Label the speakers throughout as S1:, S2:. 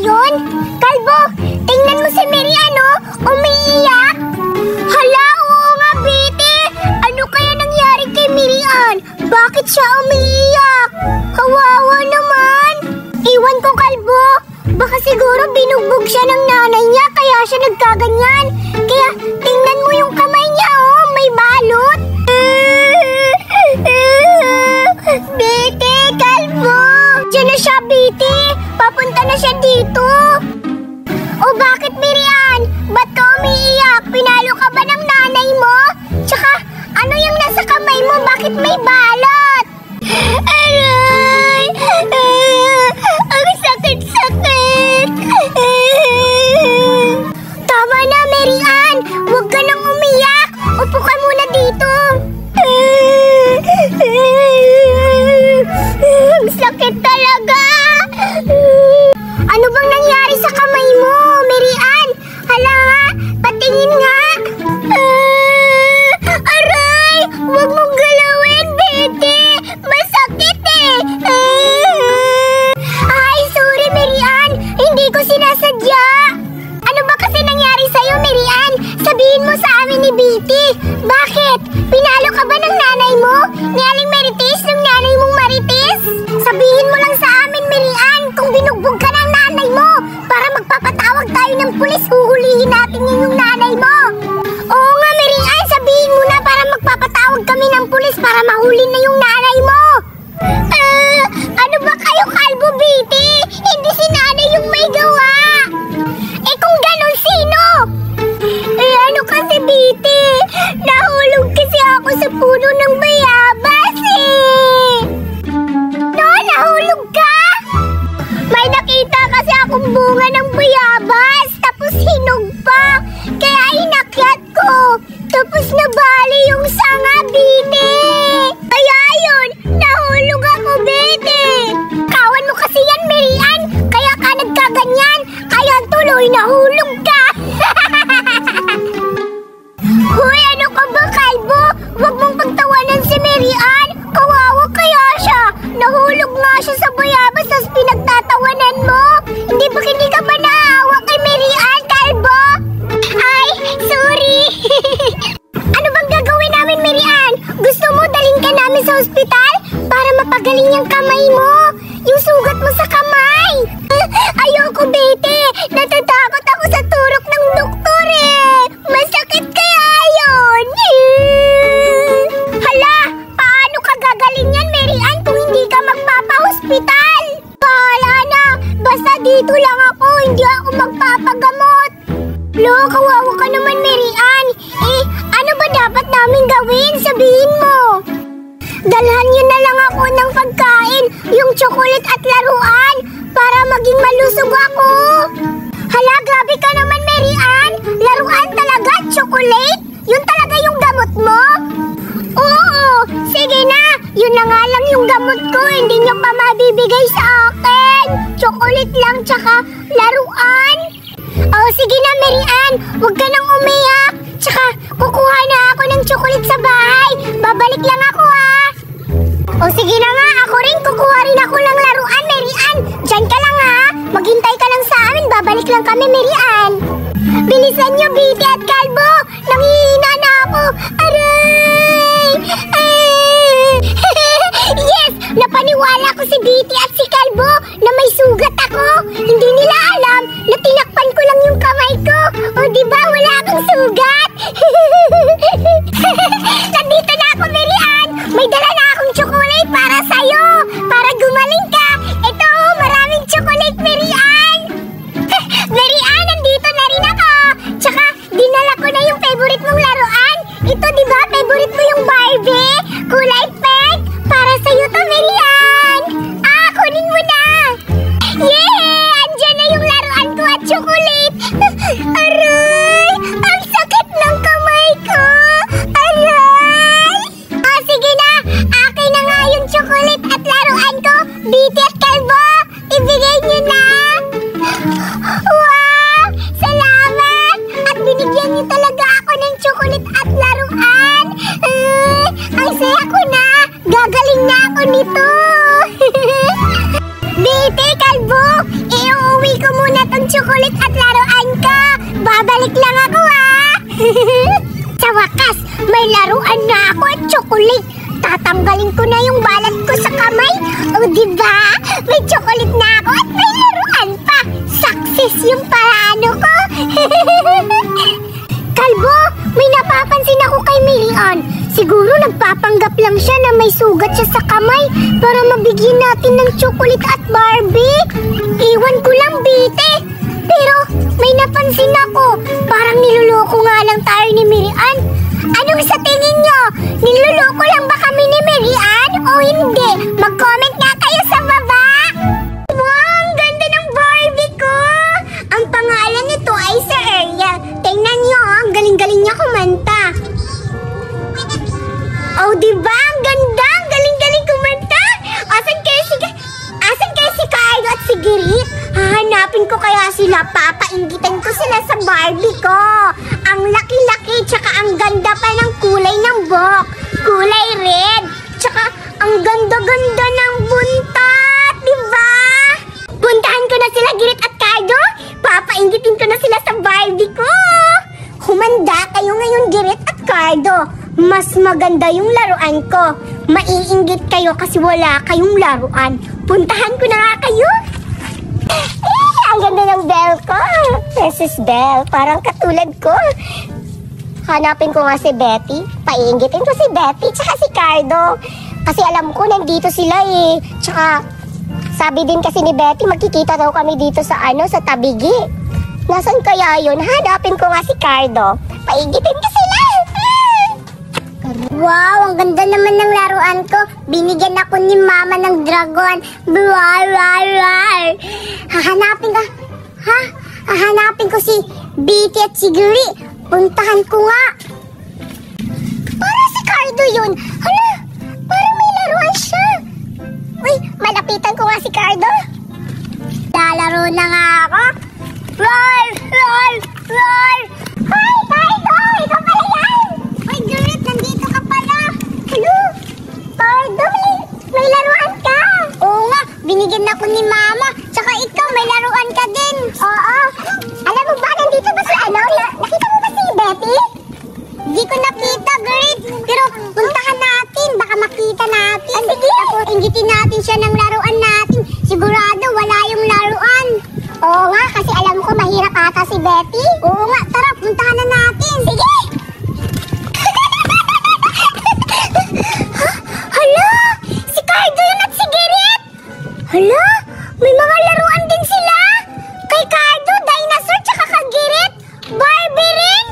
S1: yun? Kalbo, tingnan mo si Mirian, oh. Umiiyak. Hala, oo nga, Bete. Ano kaya nangyari kay Mirian? Bakit siya umiiyak? Kawawa naman. Iwan ko, Kalbo. Baka siguro binugbog siya ng nanay niya kaya siya nagkaganyan. Kaya tingnan mo yung kamay niya, oh. May balot. Bete, Kalbo. Diyan na siya, Bete. Papunta na siya dito. O bakit, Mirian? Ba't ka umiiyak? Pinalo ka ba ng nanay mo? Tsaka, ano yung nasa kamay mo? Bakit may balot? Aray! Ang sakit-sakit! Tama na, Mirian! Huwag ka nang umiyak! Upo ka muna dito! Ang sakit talaga! Ano bang nangyari sa kamay mo, Mirian? Hala nga, patingin nga! Aray! Huwag mong galawin, Bete! Masakit eh! Ay, sorry, Mirian! Hindi ko sinasadya! Ano ba kasi nangyari sa'yo, Mirian? Sabihin mo sa amin ni Bete! Bakit? Pinalo ka ba ng nanay mo? Ni Aling Marites, ng nanay mong Marites? Sabihin mo lang sa amin, Mirian, kung binugbog ka ng nanay mo para magpapatawag tayo ng pulis, huhulihin natin yung nanay mo. Oo nga, Mirian, sabihin mo na para magpapatawag kami ng pulis para mahuli na yung nanay mo. Ano ba kayo, Kalbo, Bete? Hindi si nanay yung may gawa. Eh kung ganun, sino? Ano kasi, Bete? Nahulog kasi ako sa puno ng bayabas eh. No, nahulog ka? May nakita kasi akong bunga ng bayabas, tapos hinog pa. Kaya inakyat ko. Tapos nabali yung sanga, Bete. Kaya yun, nahulog ako, Bete. Kawan mo kasi yan, Mirian. Kaya ka nagkaganyan. Kaya tuloy nahulog ka. Hoy, ano ka ba, Kalbo? Huwag mong pagtawanan si Mirian. Kawawa kaya siya. Nahulog nga siya sa bayabas, tapos pinagtatawanan mo. Hindi ka ba naawa kay Mirian, Kalbo? Ay, sorry. Ano bang gagawin namin, Mirian? Gusto mo dalhin ka namin sa ospital para mapagaling yung kamay mo? Yung sugat mo sa kamay. Ayoko, Bete. Natatakot ako sa turok ng doktor eh. Masakit kaya yun. Hala, paano ka gagaling yan, Mirian, kung hindi ka magpapa-hospital? Bahala na. Basta dito lang ako. Hindi ako magpapagamot. Lo, kawawa ka naman, Mirian. Eh, ano ba dapat namin gawin? Sabihin mo. Dalhan niyo na lang ako ng pagkain, yung chocolate at laruan, para maging malusog ako. Hala, grabe ka naman, Mirian. Laruan talaga, chocolate? Yun talaga yung gamot mo? Oo, sige na. Yun na nga lang yung gamot ko. Hindi niyo pa mabibigay sa akin. Chocolate lang, tsaka laruan. Oh, sige na, Mirian. Huwag ka nang umiyak. Tsaka, kukuha na ako ng chocolate sa bahay. Babalik lang ako, ha. O sige na nga, ako rin. Kukuha rin ako ng laruan, Mirian. Diyan ka lang, ha. Maghintay ka lang sa amin. Babalik lang kami, Mirian. Bilisan niyo, Bete at Kalbo. Nanghihina na ako. Aray! Yes! Napaniwala ko si Bete at si Kalbo na may sugat ako. Hindi nila alam na tinakpan ko lang yung kamay ko. O diba, wala akong sugat? Nandito na ako, Mirian. May dala na akong chocolate para sa'yo. Para gumaling ka. Ito, maraming chocolate, Mirian. Mirian, nandito na rin ako. Tsaka, dinala ko na yung favorite mong laruan. Ito, diba, favorite mo yung Barbie? Kulay pink. Para sa'yo to, Mirian. Kunin mo na. Yeah! chocolate at laruan ka. Babalik lang ako, ha? Sa wakas, may laruan na ako at chocolate. Tatanggalin ko na yung balat ko sa kamay. O, diba? May chocolate na ako at may laruan pa. Success yung parano ko. Kalbo, may napapansin ako kay Marian. Siguro nagpapanggap lang siya na may sugat siya sa kamay para mabigyan natin ng chocolate at Barbie. Iwan ko lang, Bite. Pero may napansin ako. Parang niloloko nga lang tayo ni Marian. Anong sa tingin nyo? Niloloko lang ba kami ni Marian o hindi? Mag-comment nga kayo sa baba. Wow, ang ganda ng Barbie ko! Ang pangalan nito ay si Ariel. Tingnan nyo, ang galing-galing niya kumanta. Oh, diba? Ang ganda! Ang galing-galing kumanta! Asan kayo si Carlo at si Girit? Hahanapin ko kaya sila. Papainggitan ko sila sa Barbie ko. Ang laki-laki, tsaka ang ganda pa ng kulay ng buhok. Kulay red. Tsaka ang ganda-ganda ng buntot. Diba? Puntahan ko na sila, Girit at Carlo. Papainggitin ko na sila sa Barbie ko. Humanda kayo ngayon, Girit at Carlo. Mas maganda yung laruan ko. Maiinggit kayo kasi wala kayong laruan. Puntahan ko na nga kayo. Ang ganda ng bell ko. Princess Belle. Parang katulad ko. Hanapin ko nga si Betty. Paiinggitin ko si Betty tsaka si Carlo. Kasi alam ko nandito sila eh. Tsaka sabi din kasi ni Betty magkikita daw kami dito sa sa Tabigi. Nasaan kaya yun? Hanapin ko nga si Carlo. Paiinggitin ko sila. Wow, ang ganda naman ng laruan ko. Binigyan ako ni Mama ng dragon. Hahanapin ko si Betty at si Giri. Puntahan ko nga. Parang si Carlo yun. Hala, parang may laruan siya. Uy, malapitan ko nga si Carlo. Lalaro na nga ako. Roar, roar, roar. Hi, Carlo! Ikaw pala yan! Uy, Girit, nandito ka pala. Hello? Carlo, may laruan ka. Oo nga, binigyan ako ni Mama. Tsaka ikaw, may laruan ka din. Oo. Alam mo ba, nandito ba si nakita mo ba si Betty? Hindi ko nakita, Girit. Pero puntahan natin, baka makita natin. Sige. Tapos inggitin natin siya ng laruan natin. Sigurado wala yung laruan. Oo nga, kasi alam ko mahirap ata si Betty. Oo nga, tara, puntahan na natin. Sige! Hala! Si Carlo yun at si Girit! Hala! May mga laruan din sila! Kay Carlo, dinosaur, tsaka kay Girit, Barbie rin!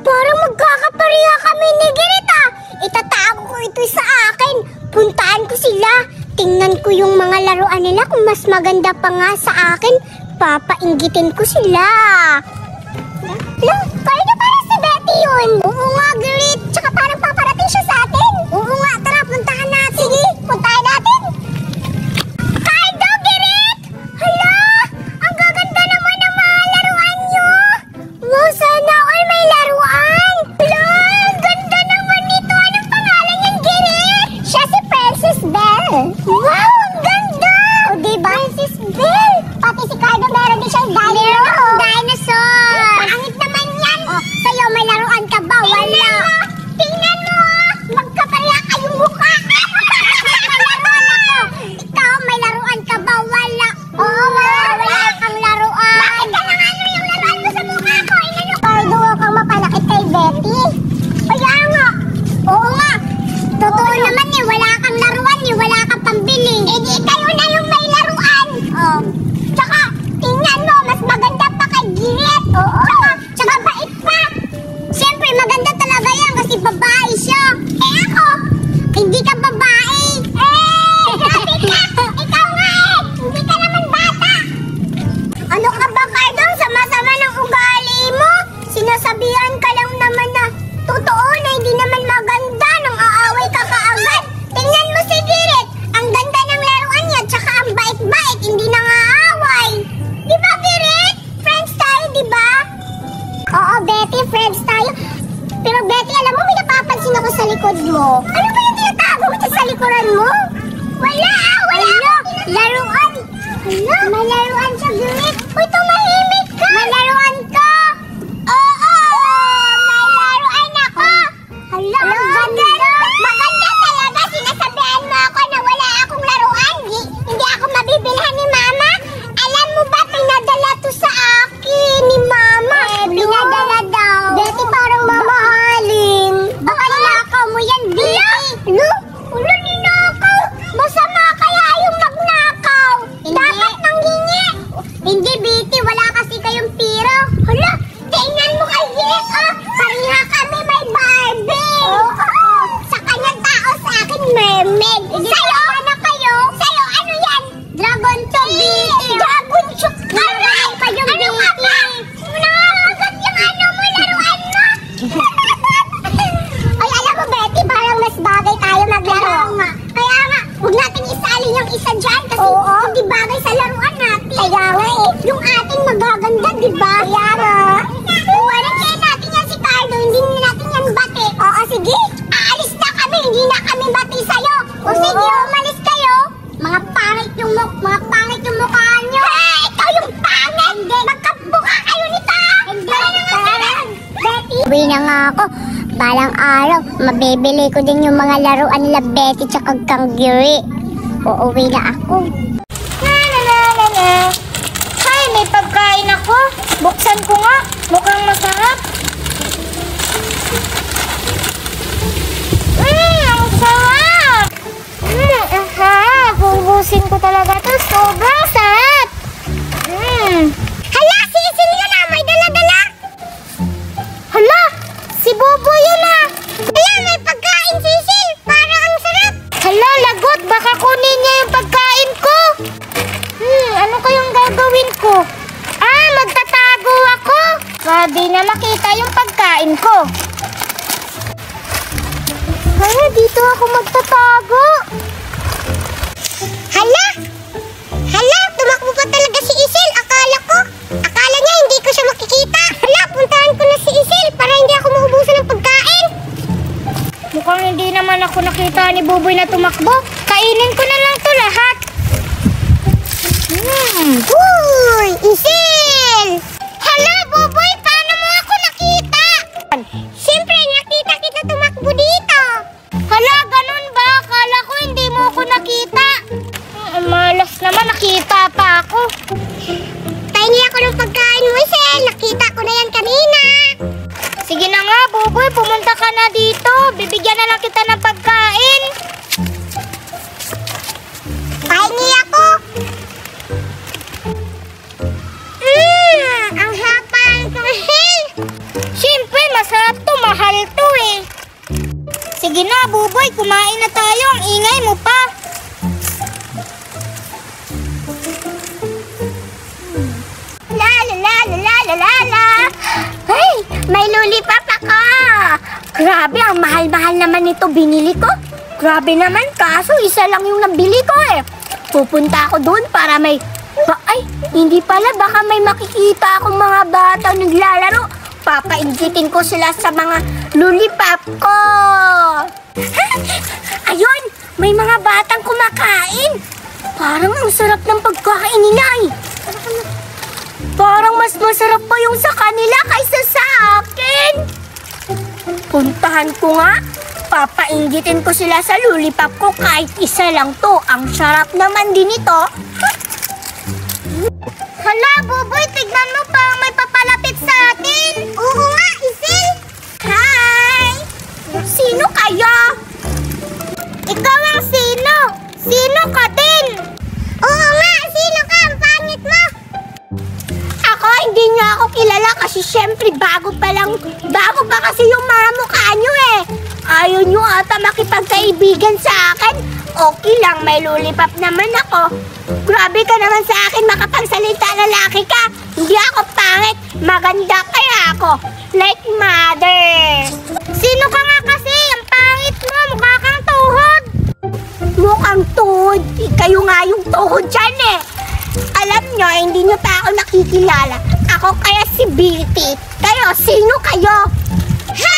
S1: Parang magkakapareha kami ni Girit ah! Itatago ko ito sa akin. Puntaan ko sila. Tingnan ko yung mga laruan nila kung mas maganda pa nga sa akin. Papainggitin ko sila. Hala, Carlo, parang si Betty yun. Oo nga, Girit. Tsaka parang paparating siya sa atin. Oo nga, tara, puntahan natin. Sige, puntahan natin. Carlo, Girit! Hala, ang gaganda naman ng mga laruan nyo. Wow, sana all may laruan. Hala, ang ganda naman nito. Anong pangalan niyan, Girit? Siya si Princess Belle. Wow, ang ganda! O, diba? Princess Belle. Pati si Carlo meron din siyang dinosaur. Pangit naman yan. Oh, sa'yo may laruan ka ba? Wala. Tingnan mo. Magkapareha kayong mukha. Laruan ako. Ikaw, may laruan ka ba? Wala. Oo, wala kang laruan. Bakit ka lang yung laruan mo sa mukha ko? Carlo, kang mapalakit kay Betty. Kaya nga. Oo nga. Totoo naman eh. Wala kang laruan eh. Wala kang pambili. Eh di kayo na yung may laruan. Oh. Tsaka, tingnan mo. Mas maganda pa kay Girit. Oo. Tsaka bait pa. Siyempre, maganda talaga yan kasi babae siya. Eh ako, hindi ka babae. Eh! Grabe ka! Ikaw nga eh! Hindi ka naman bata. Ano ka ba, Carlo? Sama-sama ng ugali mo. Sinasabihan ka lang naman na totoo na hindi naman maganda nang aaway ka kaagad. Tingnan mo si Girit. Ang ganda ng laruan niya, tsaka ang bait-bait, hindi nang aaway. Di ba, Girit? Friends tayo, di ba? Oo, Betty, friends tayo. Pero Betty, alam mo, may napapansin ako sa likod mo. Ano ba yung tinatago mo sa likuran mo? Wala. Laruan. Hala, may laruan siya, Girit. Uy, ito may nga eh. Yung ating magaganda, di ba? Yara. Iwanan kaya natin yan si Carlo. Hindi na natin yan bati. Oo, sige. Aalis na kami. Hindi na kami bati sa'yo. O sige, umalis kayo. Mga pangit yung mukha nyo. Hey, ikaw yung pangit. Magkabuka kayo nito. Betty. Uwi na nga ako. Balang araw, mabibili ko din yung mga laruan nila Betty tsaka Kanggiri. Uuwi na ako.
S2: Hay, may pagkain ako. Buksan ko nga. Mukhang masarap. Ang sarap. Ang sarap. Bubusin ko talaga to. Sobrang sarap.
S1: Hala, sisil yun na. May dala-dala.
S2: Hala, si Bobo yun ah.
S1: Hala, may pagkain sisil. Parang ang sarap.
S2: Hala, lagot. Baka kunin niya yung pagkain ko. Ano kayang gagawin ko? Magtatago ako. Di na makita yung pagkain ko. Hala, dito ako magtatago.
S1: Hala, tumakbo pa talaga si Isil. Akala niya hindi ko siya makikita. Hala, puntahan ko na si Isil para hindi ako maubusan ng pagkain.
S2: Mukhang hindi naman ako nakita ni Buboy na tumakbo. Kainin ko na lang to lahat.
S1: Uy, Isil! Hala, Buboy, paano mo ako nakita? Siyempre, nakita kita tumakbo dito.
S2: Hala, ganun ba? Akala ko hindi mo ako nakita. Malas naman, nakita pa ako.
S1: Pahingi ako ng pagkain mo, Isil. Nakita ko na yan kanina.
S2: Sige na nga, Buboy, pumunta ka na dito. Bibigyan na lang kita ng pagkain.
S1: Pahingi ako. Ang hapa ng Isil.
S2: Siyempre, masarap to, mahal to eh. Sige na, Buboy, kumain na tayo. Ang ingay mo pa.
S1: La. Hey, may lollipop ako. Grabe, ang mahal-mahal naman ito binili ko. Grabe naman, kaso isa lang yung nabili ko eh. Pupunta ako doon para may... Ay, hindi pala, baka may makikita akong mga bata naglalaro. Papaingitin ko sila sa mga lollipop ko. Ayun, may mga batang kumakain. Parang ang sarap ng pagkain nila eh. Parang mas masarap pa yung sa kanila kaysa sa akin. Puntahan ko nga. Papainggitin ko sila sa lollipop ko kahit isa lang to. Ang sarap naman din ito.
S2: Hala, Buboy, tignan mo pa. May papalapit sa atin.
S1: Oo nga, Isil. Hi! Sino kayo?
S2: Ikaw ang sino? Sino ka din?
S1: Oo nga, sino ka? Ang pangit mo. Ako, hindi niya ako kilala kasi syempre bago pa kasi yung mga mukha niyo eh. Ayaw niyo ata makipagkaibigan sa akin. Okay lang, may lollipop naman ako. Grabe ka naman sa akin, makapagsalita, lalaki ka. Hindi ako pangit, maganda kaya ako. Like mother.
S2: Sino ka nga kasi? Ang pangit mo, mukha kang tuhod.
S1: Mukhang tuhod. Kayo nga yung tuhod dyan eh. Alam nyo, hindi nyo pa ako nakikilala. Ako kaya si Betty. Kayo, sino kayo? Ha!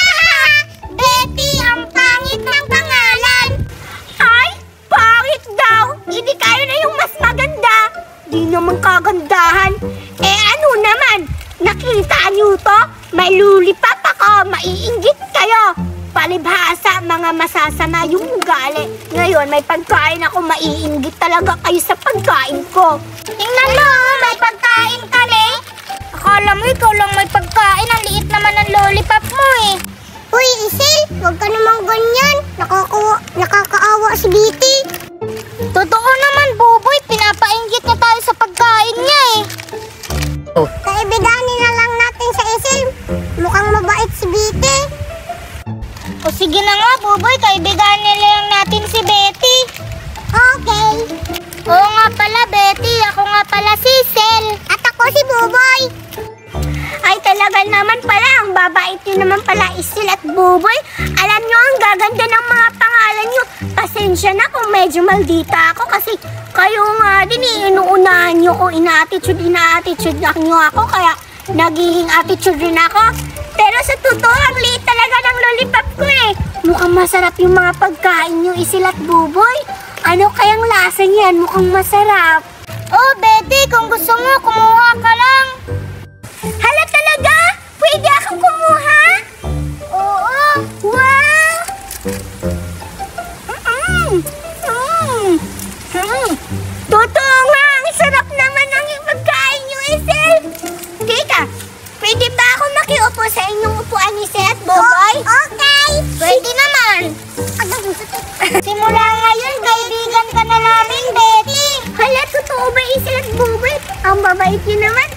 S1: Betty, ang pangit ng pangalan. Ay, pangit daw. Hindi kayo na yung mas maganda. Di naman kagandahan. Eh ano naman? Nakita nyo to? May lollipop ako. Maiinggit kayo. Palibhasa, mga masasama yung ugali. Ngayon, may pagkain ako, maiinggit talaga kayo sa pagkain ko.
S2: Tingnan mo, may pagkain ka eh. Akala mo ikaw lang may pagkain. Ang liit naman ng lollipop mo eh.
S1: Uy, Isil, huwag ka naman ganyan. Nakakaawa si Betty.
S2: Totoo naman, Buboy. Pinapainggit na tayo sa pagkain niya eh.
S1: Kaibiganin na lang natin sa Isil. Mukhang mabait si Betty.
S2: O sige na nga, Buboy. Kaibiganin na lang natin si Betty.
S1: Okay.
S2: Oo nga pala, Betty. Ako nga pala si Sel.
S1: At ako si Buboy. Ay, talaga talaga naman pala, ang babait nyo naman pala, Isil at Buboy. Alam nyo, ang gaganda ng mga pangalan nyo. Pasensya na kung medyo maldita ako kasi kayo nga din inuunahan nyo ko, ina-attitude nyo ako, kaya nagiging attitude rin ako. Pero sa totoo, ang liit talaga ng lollipop ko eh. Mukhang masarap yung mga pagkain nyo, Isil at Buboy. Ano kayang lasa niyan? Mukhang masarap.
S2: Oh, Betty, kung gusto mo, kumuha ka lang.
S1: Hala talaga? Pwede akong kumuha?
S2: Oo.
S1: Wow! Totoo nga, ang sarap naman ng pagkain nyo, Isil. Tita, pwede ba ako makiupo sa inyong upuan ni Isil at Buboy?
S2: Okay. Pwede naman. Simula ngayon, kaibigan ka na namin, Betty.
S1: Hala, totoo ba, Isil at Buboy? Ang babait nyo naman.